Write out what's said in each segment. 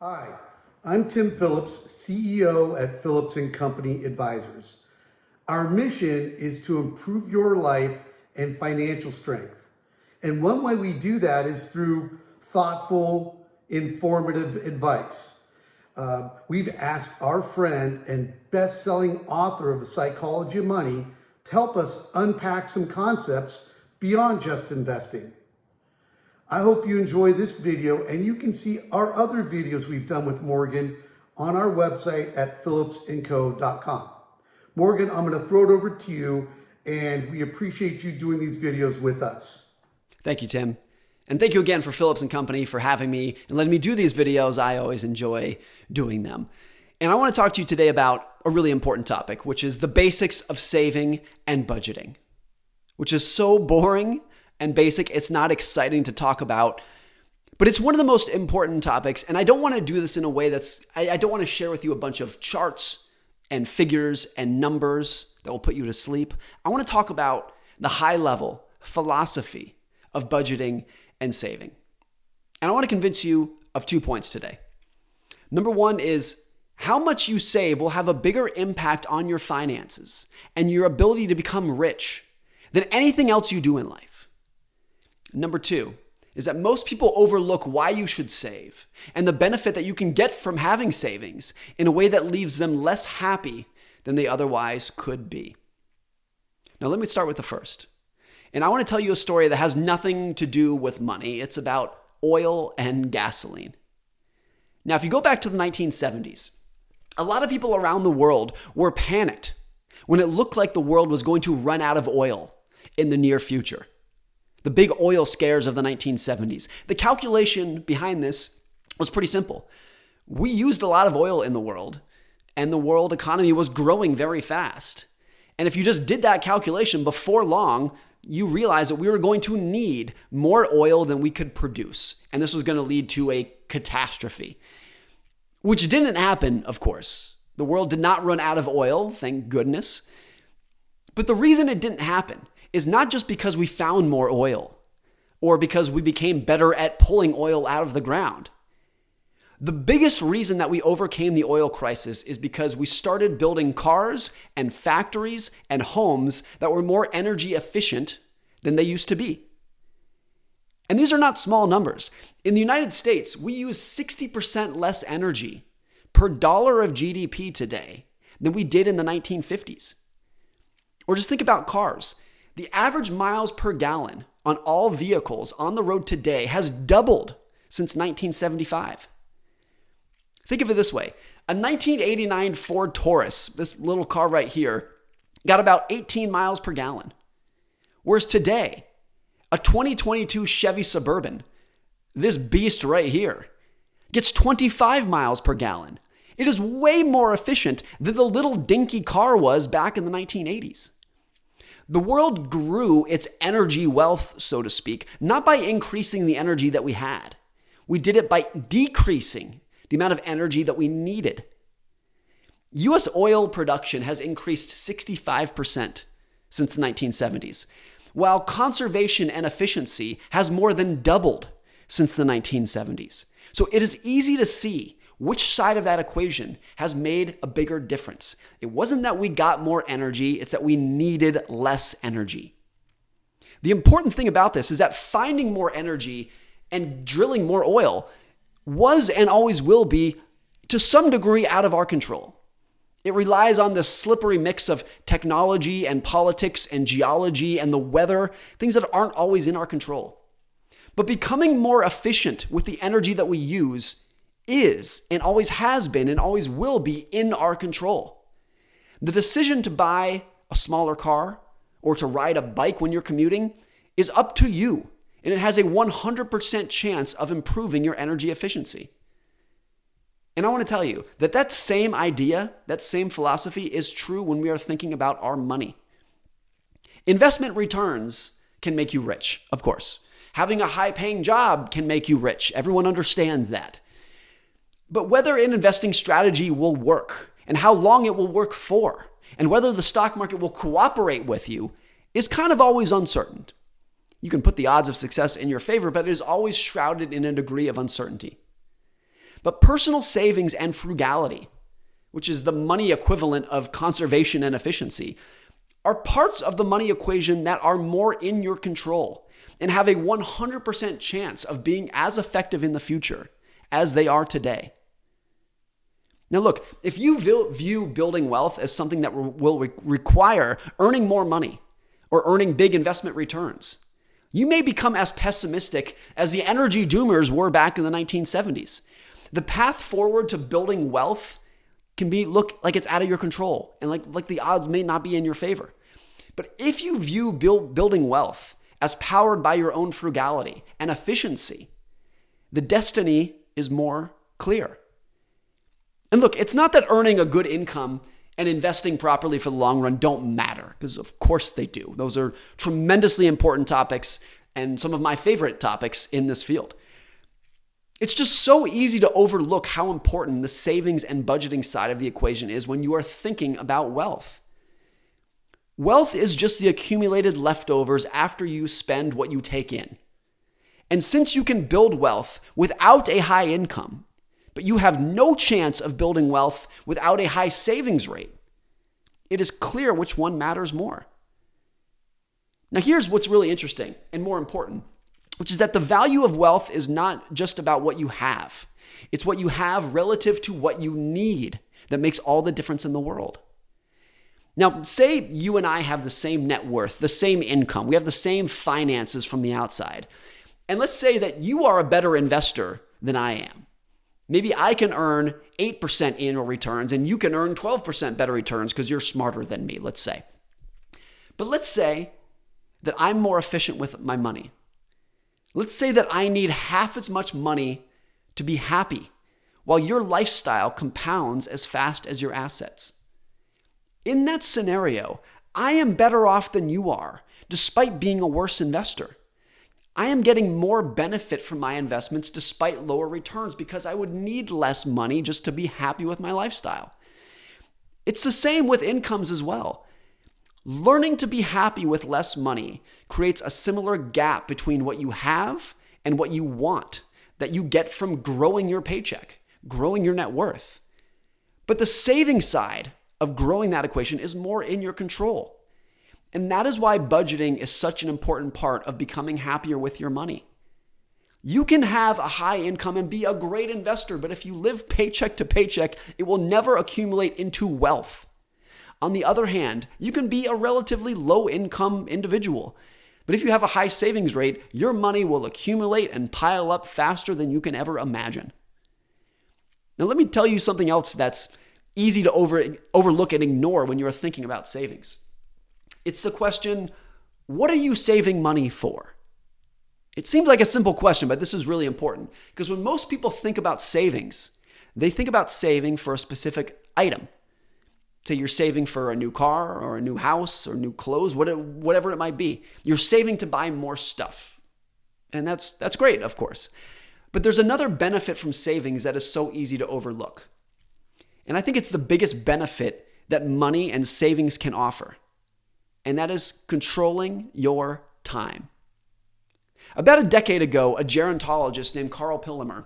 Hi, I'm Tim Phillips, CEO at Phillips & Company Advisors. Our mission is to improve your life and financial strength. And one way we do that is through thoughtful, informative advice. We've asked our friend and best-selling author of The Psychology of Money to help us unpack some concepts beyond just investing. I hope you enjoy this video, and you can see our other videos we've done with Morgan on our website at phillipsandco.com. Morgan, I'm going to throw it over to you, and we appreciate you doing these videos with us. Thank you, Tim. And thank you again for Phillips & Company for having me and letting me do these videos. I always enjoy doing them. And I want to talk to you today about a really important topic, which is the basics of saving and budgeting, which is so boring and basic, it's not exciting to talk about, but it's one of the most important topics. And I don't want to do this in a way I don't want to share with you a bunch of charts and figures and numbers that will put you to sleep. I want to talk about the high level philosophy of budgeting and saving. And I want to convince you of 2 points today. Number one is how much you save will have a bigger impact on your finances and your ability to become rich than anything else you do in life. Number two is that most people overlook why you should save and the benefit that you can get from having savings in a way that leaves them less happy than they otherwise could be. Now, let me start with the first. And I want to tell you a story that has nothing to do with money. It's about oil and gasoline. Now, if you go back to the 1970s, a lot of people around the world were panicked when it looked like the world was going to run out of oil in the near future. The big oil scares of the 1970s. The calculation behind this was pretty simple. We used a lot of oil in the world, and the world economy was growing very fast. And if you just did that calculation before long, you realize that we were going to need more oil than we could produce. And this was going to lead to a catastrophe, which didn't happen, of course. The world did not run out of oil, thank goodness. But the reason it didn't happen is not just because we found more oil or because we became better at pulling oil out of the ground. The biggest reason that we overcame the oil crisis is because we started building cars and factories and homes that were more energy efficient than they used to be. And these are not small numbers. In the United States, we use 60% less energy per dollar of GDP today than we did in the 1950s. Or just think about cars. The average miles per gallon on all vehicles on the road today has doubled since 1975. Think of it this way. A 1989 Ford Taurus, this little car right here, got about 18 miles per gallon. Whereas today, a 2022 Chevy Suburban, this beast right here, gets 25 miles per gallon. It is way more efficient than the little dinky car was back in the 1980s. The world grew its energy wealth, so to speak, not by increasing the energy that we had. We did it by decreasing the amount of energy that we needed. U.S. oil production has increased 65% since the 1970s, while conservation and efficiency has more than doubled since the 1970s. So it is easy to see which side of that equation has made a bigger difference. It wasn't that we got more energy, it's that we needed less energy. The important thing about this is that finding more energy and drilling more oil was and always will be, to some degree, out of our control. It relies on this slippery mix of technology and politics and geology and the weather, things that aren't always in our control. But becoming more efficient with the energy that we use is and always has been and always will be in our control. The decision to buy a smaller car or to ride a bike when you're commuting is up to you, and it has a 100% chance of improving your energy efficiency. And I want to tell you that that same idea, that same philosophy is true when we are thinking about our money. Investment returns can make you rich, of course. Having a high-paying job can make you rich. Everyone understands that. But whether an investing strategy will work and how long it will work for, and whether the stock market will cooperate with you, is kind of always uncertain. You can put the odds of success in your favor, but it is always shrouded in a degree of uncertainty. But personal savings and frugality, which is the money equivalent of conservation and efficiency, are parts of the money equation that are more in your control and have a 100% chance of being as effective in the future as they are today. Now look, if you view building wealth as something that will require earning more money or earning big investment returns, you may become as pessimistic as the energy doomers were back in the 1970s. The path forward to building wealth can look like it's out of your control and like the odds may not be in your favor. But if you view building wealth as powered by your own frugality and efficiency, the destiny is more clear. And look, it's not that earning a good income and investing properly for the long run don't matter, because of course they do. Those are tremendously important topics and some of my favorite topics in this field. It's just so easy to overlook how important the savings and budgeting side of the equation is when you are thinking about wealth. Wealth is just the accumulated leftovers after you spend what you take in. And since you can build wealth without a high income, but you have no chance of building wealth without a high savings rate, it is clear which one matters more. Now, here's what's really interesting and more important, which is that the value of wealth is not just about what you have. It's what you have relative to what you need that makes all the difference in the world. Now, say you and I have the same net worth, the same income, we have the same finances from the outside. And let's say that you are a better investor than I am. Maybe I can earn 8% annual returns and you can earn 12% better returns because you're smarter than me, let's say. But let's say that I'm more efficient with my money. Let's say that I need half as much money to be happy, while your lifestyle compounds as fast as your assets. In that scenario, I am better off than you are, despite being a worse investor. I am getting more benefit from my investments despite lower returns because I would need less money just to be happy with my lifestyle. It's the same with incomes as well. Learning to be happy with less money creates a similar gap between what you have and what you want that you get from growing your paycheck, growing your net worth. But the saving side of growing that equation is more in your control. And that is why budgeting is such an important part of becoming happier with your money. You can have a high income and be a great investor, but if you live paycheck to paycheck, it will never accumulate into wealth. On the other hand, you can be a relatively low income individual, but if you have a high savings rate, your money will accumulate and pile up faster than you can ever imagine. Now, let me tell you something else that's easy to overlook and ignore when you're thinking about savings. It's the question, what are you saving money for? It seems like a simple question, but this is really important because when most people think about savings, they think about saving for a specific item. Say you're saving for a new car or a new house or new clothes, whatever it might be. You're saving to buy more stuff. And that's great, of course. But there's another benefit from savings that is so easy to overlook. And I think it's the biggest benefit that money and savings can offer. And that is controlling your time. About a decade ago, a gerontologist named Karl Pillemer,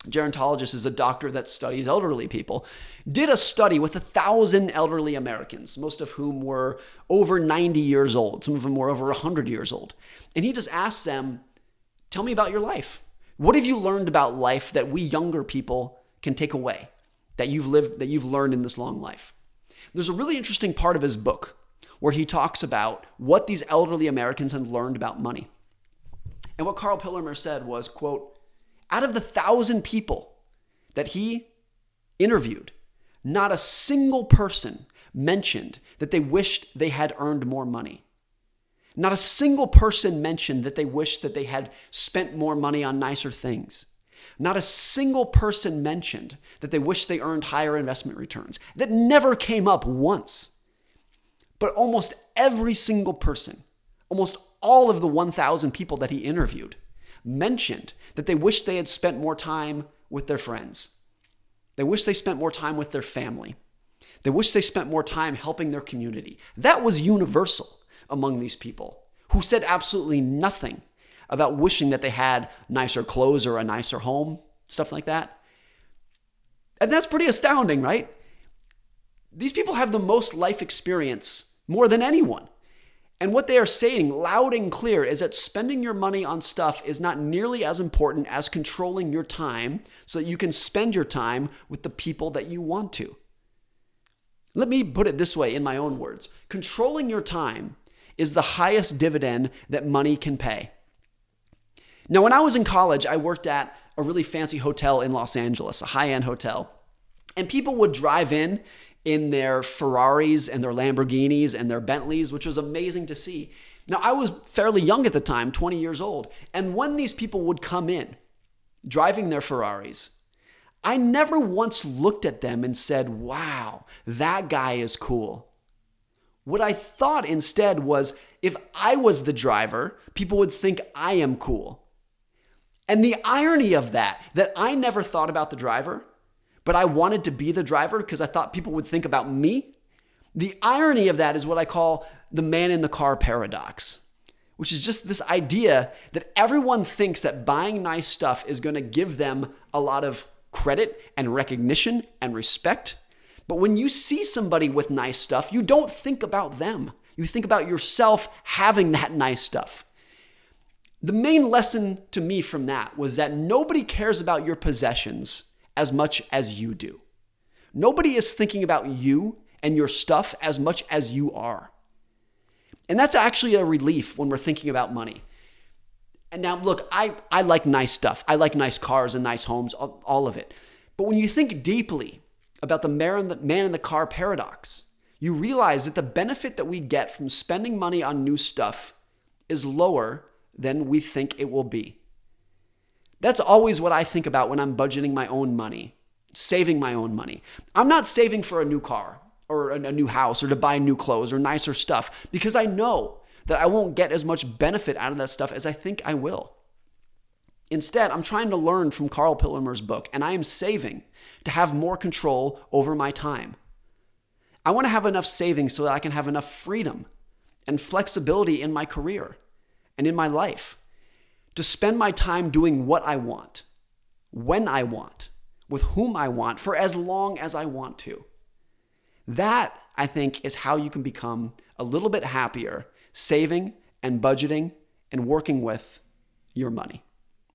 gerontologist is a doctor that studies elderly people, did a study with 1,000 elderly Americans, most of whom were over 90 years old. Some of them were over 100 years old. And he just asked them, tell me about your life. What have you learned about life that we younger people can take away, that you've learned in this long life? There's a really interesting part of his book where he talks about what these elderly Americans had learned about money. And what Karl Pillemer said was, quote, out of the 1,000 people that he interviewed, not a single person mentioned that they wished they had earned more money. Not a single person mentioned that they wished that they had spent more money on nicer things. Not a single person mentioned that they wished they earned higher investment returns. That never came up once. But almost every single person, almost all of the 1,000 people that he interviewed, mentioned that they wished they had spent more time with their friends. They wished they spent more time with their family. They wished they spent more time helping their community. That was universal among these people who said absolutely nothing about wishing that they had nicer clothes or a nicer home, stuff like that. And that's pretty astounding, right? These people have the most life experience more than anyone. And what they are saying loud and clear is that spending your money on stuff is not nearly as important as controlling your time so that you can spend your time with the people that you want to. Let me put it this way in my own words. Controlling your time is the highest dividend that money can pay. Now, when I was in college, I worked at a really fancy hotel in Los Angeles, a high-end hotel. And people would drive in their Ferraris and their Lamborghinis and their Bentleys, which was amazing to see. Now, I was fairly young at the time, 20 years old. And when these people would come in driving their Ferraris, I never once looked at them and said, wow, that guy is cool. What I thought instead was, if I was the driver, people would think I am cool. And the irony of that I never thought about the driver, but I wanted to be the driver because I thought people would think about me. The irony of that is what I call the man in the car paradox, which is just this idea that everyone thinks that buying nice stuff is going to give them a lot of credit and recognition and respect. But when you see somebody with nice stuff, you don't think about them. You think about yourself having that nice stuff. The main lesson to me from that was that nobody cares about your possessions as much as you do. Nobody is thinking about you and your stuff as much as you are. And that's actually a relief when we're thinking about money. And now, look, I like nice stuff. I like nice cars and nice homes, all of it. But when you think deeply about the man in the car paradox, you realize that the benefit that we get from spending money on new stuff is lower than we think it will be. That's always what I think about when I'm budgeting my own money, saving my own money. I'm not saving for a new car or a new house or to buy new clothes or nicer stuff because I know that I won't get as much benefit out of that stuff as I think I will. Instead, I'm trying to learn from Carl Pillimer's book, and I am saving to have more control over my time. I want to have enough savings so that I can have enough freedom and flexibility in my career and in my life to spend my time doing what I want, when I want, with whom I want, for as long as I want to. That, I think, is how you can become a little bit happier saving and budgeting and working with your money.